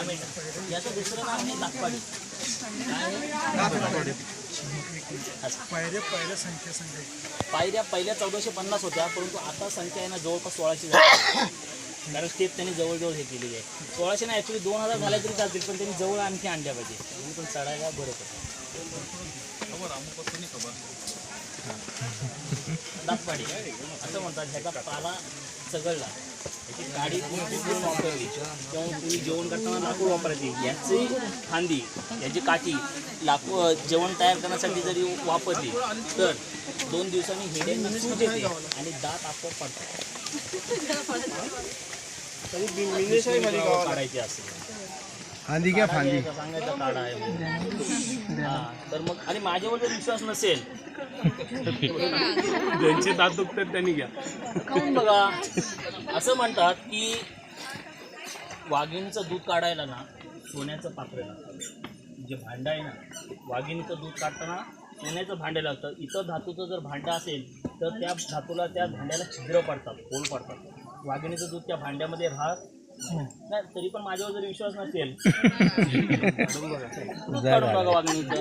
रामेट याचं दुसरं नाव आहे दाखवाडी. पायऱ्या पहिल्या 1450 होत्या, परंतु आता संख्या आहे ना जवळपास 1600 झाली. कारण स्टेप त्यांनी जवळजवळ हे केलेली आहे. 1600 ना ॲक्च्युली 2000 झाल्या तरी चालतील, पण त्यांनी जवळ आणखी आणल्या पाहिजे म्हणून पण चढायला बरं पडतं. दाखवाडी असं म्हणतात. ह्याचा पाला चगळला त्याची गाडी पूर्ण वापरली किंवा तुम्ही जेवण करताना लाकूड वापरायची. याची फांदी याची काठी लाकूड जेवण तयार करण्यासाठी जरी वापरली तर 2 दिवसांनी हेड्यांना सूज येते आणि दात आपोआप पडतात. काढायची असते फांदी क्या फांदी सांगायचा काढा आहे. हां तर मग आणि माझ्यावर जर विश्वास नसेल ज्यांचे दात दुखतात त्यांनी घ्या. खाऊन बघा. असं म्हणतात की वाघिणीचं दूध काढायला ना सोन्याचं पात्र लागतं. जे भांडं आहे ना वाघिणीचं दूध काढताना सोन्याचं भांडं लागतं. इतर धातूचं जर भांडं असेल तर त्या धातूला त्या भांड्याला छिद्र पडतात, होल पडतात. वाघिणीचं दूध त्या भांड्यामध्ये राहत नाही. तरी पण माझ्यावर जर विश्वास नसेल काढून बघा वाघिणीचं.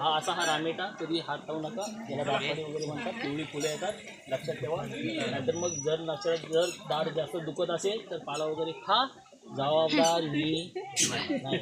हा असा हा रामेटा कधी हात लावू नका. याला दाखवाडी वगैरे म्हणतात. पिवळी फुले येतात, लक्षात ठेवा. नाहीतर मग जर दाढ जास्त दुखत असेल तर पाला वगैरे खा. जबाबदार मी नाही.